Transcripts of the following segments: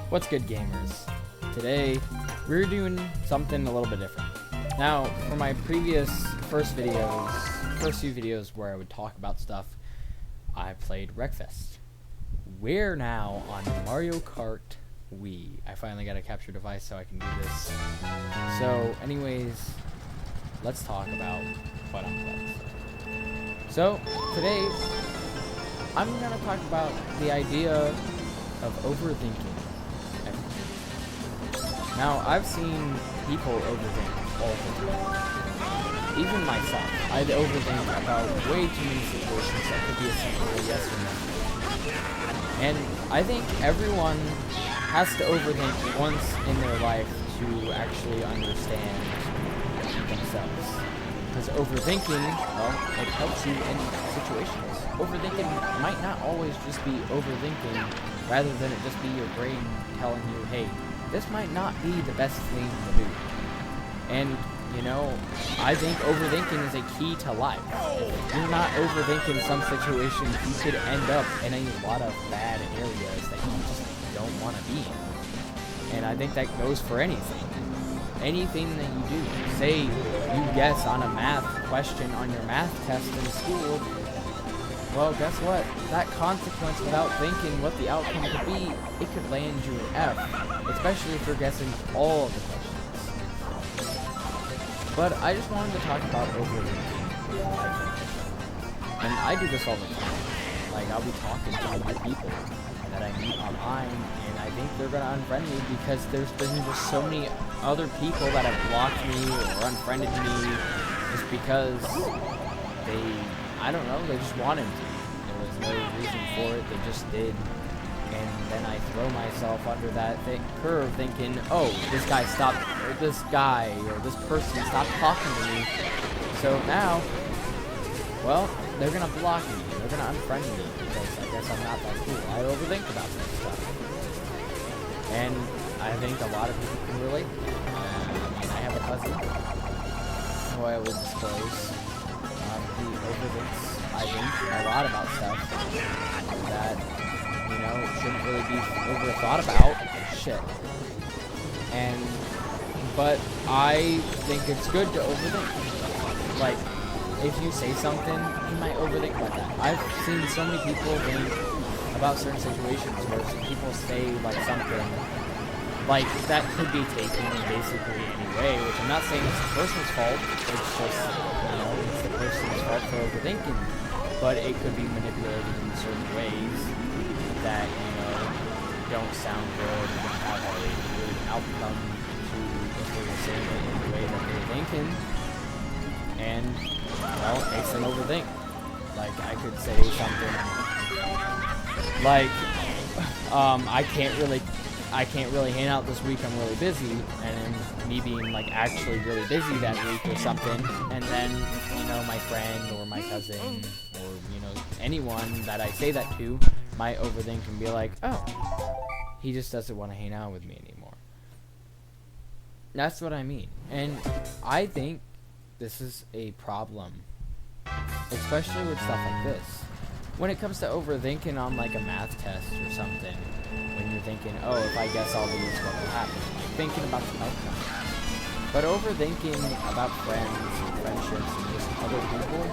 What's good, gamers? Today, we're doing something a little bit different. Now, for my first few videos where I would talk about stuff, I played Wreckfest. We're now on Mario Kart Wii. I finally got a capture device so I can do this. So, anyways, let's talk about what I'm playing. So, today, I'm going to talk about the idea of overthinking. Now, I've seen people overthink all the time. Even myself, I'd overthink about way too many situations that could be a simple yes or no. And I think everyone has to overthink once in their life to actually understand themselves. Because overthinking, well, it helps you in situations. Overthinking might not always just be overthinking, rather than it just be your brain telling you, hey, this might not be the best thing to do. And, you know, I think overthinking is a key to life. If you're not overthinking some situations, you could end up in a lot of bad areas that you just don't want to be in. And I think that goes for anything. Anything that you do. Say you guess on a math question on your math test in school, well, guess what? That consequence, without thinking what the outcome could be, it could land you an F, especially if you're guessing all of the questions. But I just wanted to talk about overthinking. And I do this all the time. Like, I'll be talking to other people that I meet online, and I think they're gonna unfriend me because there's been just so many other people that have blocked me or unfriended me just because I don't know, they just wanted to. There was no reason for it, they just did. And then I throw myself under that curve thinking, oh, this guy or this person stopped talking to me. So now, well, they're gonna block me, they're gonna unfriend me because I guess I'm not that cool. I overthink about this stuff. And I think a lot of people can relate. I have a cousin who I will disclose. He overthinks, I think, a lot about stuff that, you know, shouldn't really be overthought about. Shit. But I think it's good to overthink. Like, if you say something, you might overthink about that. I've seen so many people think about certain situations where some people say, like, something like that could be taken in basically any way, which I'm not saying it's the person's fault, it's just, you know, it's the person's fault for overthinking, but it could be manipulated in certain ways that, you know, don't sound good, or don't have a good outcome to if they were saying it in the way that they're thinking, and, well, it makes them overthink. Like, I could say something like, I can't really hang out this week, I'm really busy, and me being, like, actually really busy that week or something, and then, you know, my friend or my cousin or, you know, anyone that I say that to might overthink and be like, oh, he just doesn't want to hang out with me anymore. That's what I mean. And I think this is a problem, especially with stuff like this. When it comes to overthinking on, like, a math test or something, when you're thinking, oh, if I guess all these, what will happen? You're thinking about the outcome. But overthinking about friends and friendships and just other people,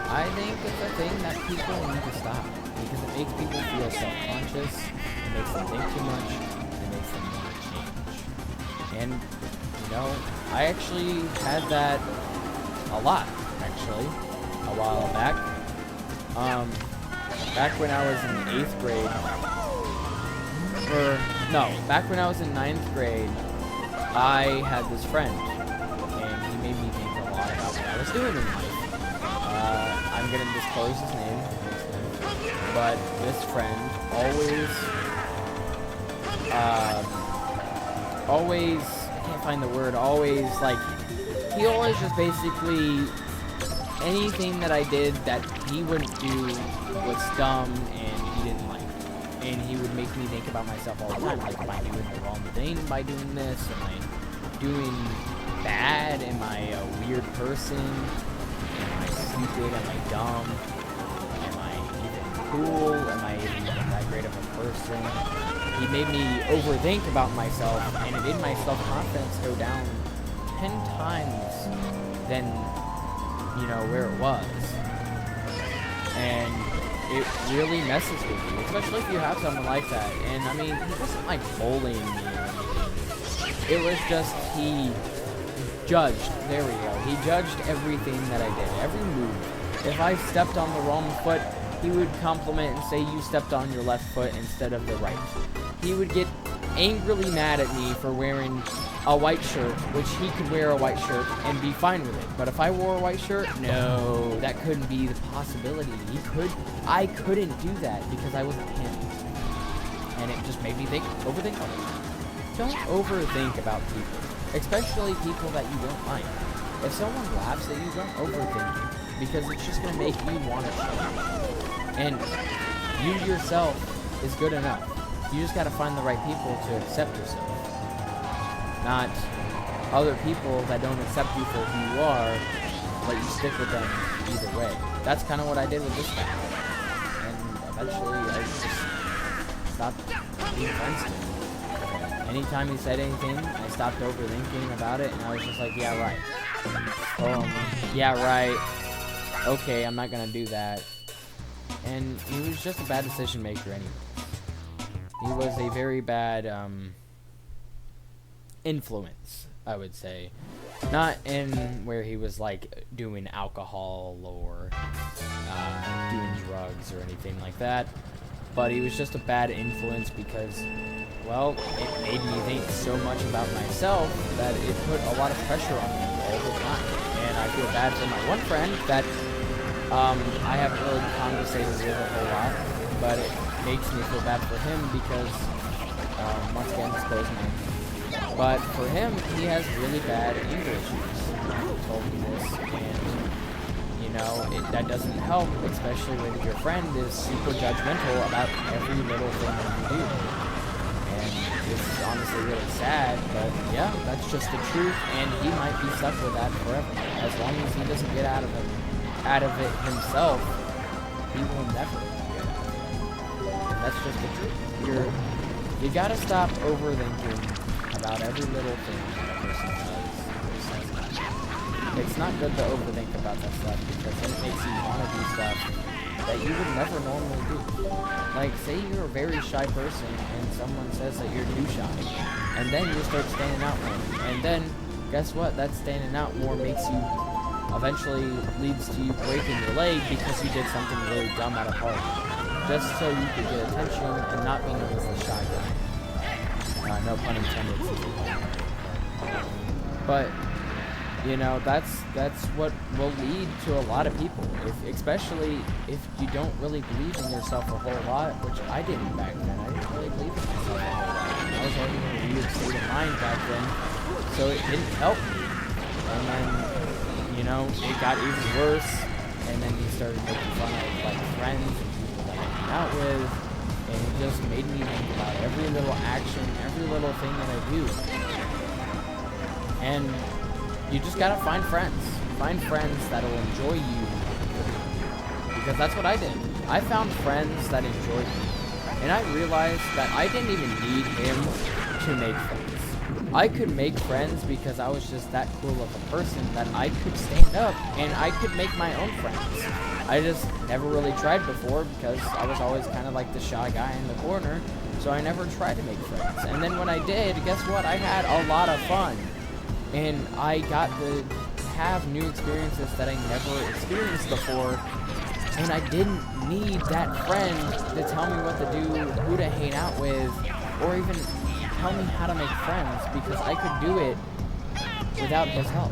I think it's a thing that people need to stop. Because it makes people feel self-conscious, it makes them think too much, it makes them want to change. And, you know, I actually had that a lot, actually, a while back. Back when I was in 8th grade, back when I was in 9th grade, I had this friend, and he made me think a lot about what I was doing in life. I'm gonna disclose his name, but this friend always, I can't find the word, he always just basically, anything that I did that he wouldn't do was dumb and he didn't like. And he would make me think about myself all the time. Like, am I doing the wrong thing by doing this? Am I doing bad? Am I a weird person? Am I stupid? Am I dumb? Am I even cool? Am I even that great of a person? he made me overthink about myself, and it made my self-confidence go down 10 times than, you know, where it was. And it really messes with you, especially if you have someone like that. And I mean, he wasn't like bullying me or anything. It was just he judged. There we go. He judged everything that I did, every move. If I stepped on the wrong foot, he would compliment and say you stepped on your left foot instead of the right. He would get angrily mad at me for wearing a white shirt, which he could wear a white shirt and be fine with it. But if I wore a white shirt, no, that couldn't be the possibility. I couldn't do that because I wasn't him. And it just made me overthink on it. Don't overthink about people, especially people that you don't like. If someone laughs at you, don't overthink it, because it's just gonna make you want to change. And you yourself is good enough. You just gotta find the right people to accept yourself. Not other people that don't accept you for who you are, but you stick with them either way. That's kind of what I did with this guy. And eventually I just stopped being friends with him. Anytime he said anything, I stopped overthinking about it, and I was just like, yeah, right. Yeah, right. Okay, I'm not gonna do that. And he was just a bad decision maker anyway. He was a very bad, influence, I would say. Not in where he was like doing alcohol or doing drugs or anything like that, but he was just a bad influence because, well, it made me think so much about myself that it put a lot of pressure on me all the time. And I feel bad for my one friend that I haven't really conversated with a whole lot, but it makes me feel bad for him because, once again, disclose name. But for him, he has really bad anger issues. He told me this, and, you know, that doesn't help, especially when your friend is super judgmental about every little thing that you do. And it's honestly really sad, but yeah, that's just the truth, and he might be stuck with that forever. As long as he doesn't get out of it himself, he will never get out of it. And that's just the truth. You gotta stop overthinking about every little thing that a person does or says. It's not good to overthink about that stuff because then it makes you want to do stuff that you would never normally do. Like, say you're a very shy person and someone says that you're too shy, and then you start standing out more. And then, guess what? That standing out more makes you, eventually leads to you breaking your leg because you did something really dumb at a party. Just so you could get attention and not be known as the shy guy. No pun intended. But, you know, that's what will lead to a lot of people. Especially if you don't really believe in yourself a whole lot, which I didn't back then. I didn't really believe in myself a whole lot. I was already in a weird state of mind back then, so it didn't help me. And then, you know, it got even worse, and then he started making fun of, like, friends and people that I hang out with. And it just made me think about every little action, every little thing that I do. And you just gotta find friends. Find friends that'll enjoy you. Because that's what I did. I found friends that enjoyed me. And I realized that I didn't even need him to make friends. I could make friends because I was just that cool of a person that I could stand up and I could make my own friends. I just never really tried before because I was always kind of like the shy guy in the corner, so I never tried to make friends. And then when I did, guess what? I had a lot of fun. And I got to have new experiences that I never experienced before. And I didn't need that friend to tell me what to do, who to hang out with, or even tell me how to make friends, because I could do it without his help.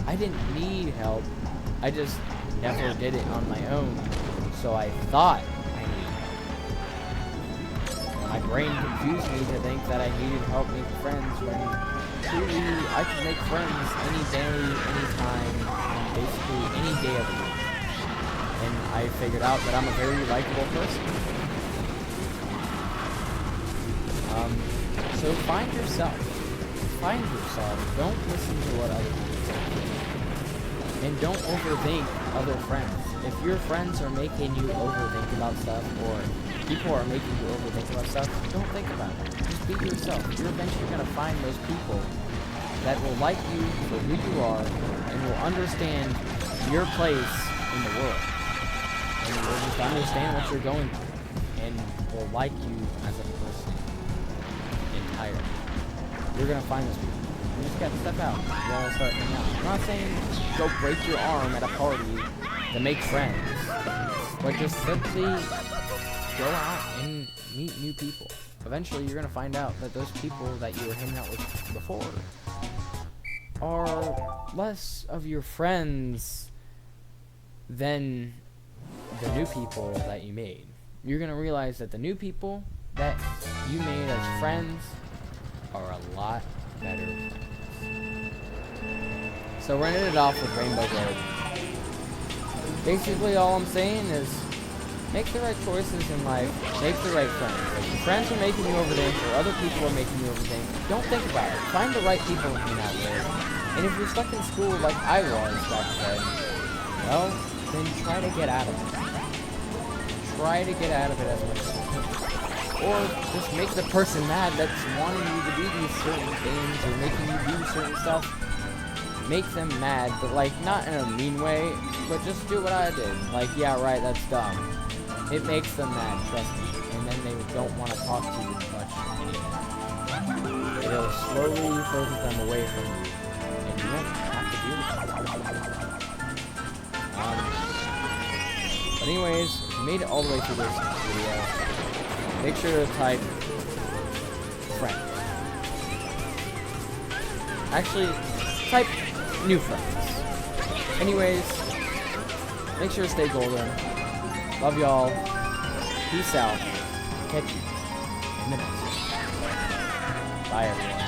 I didn't need help. I just never did it on my own, so I thought I needed help. My brain confused me to think that I needed help making friends when truly I could make friends any day, any time, and basically any day of the week. And I figured out that I'm a very likable person. So find yourself. Find yourself. Don't listen to what other people say. And don't overthink other friends. If your friends are making you overthink about stuff, or people are making you overthink about stuff, don't think about it. Just be yourself. You're eventually going to find those people that will like you for who you are and will understand your place in the world. And will just understand what you're going through and will like you as a person entirely. You're going to find those people. You just got to step out. You got to start hanging out. I'm not saying go break your arm at a party to make friends, but just simply go out and meet new people. Eventually, you're going to find out that those people that you were hanging out with before are less of your friends than the new people that you made. You're going to realize that the new people that you made as friends are a lot better friends. So we're ending it off with Rainbow Road. Basically, all I'm saying is make the right choices in life, make the right friends. If your friends are making you overthink or other people are making you overthink, don't think about it. Find the right people to hang out with. And if you're stuck in school like I was back then, well, then try to get out of it. Try to get out of it as much as you can. Or just make the person mad that's wanting you to do these certain things or making you do certain stuff. Make them mad, but like not in a mean way, but just do what I did. Like, yeah, right, that's dumb. It makes them mad, trust me. And then they don't want to talk to you much anymore. It'll slowly focus them away from you. And you won't have to deal with it. But anyways, if you made it all the way through this video, make sure to type friend. Actually, type new friends. Anyways, make sure to stay golden. Love y'all. Peace out. Catch you in the next one. Bye, everyone.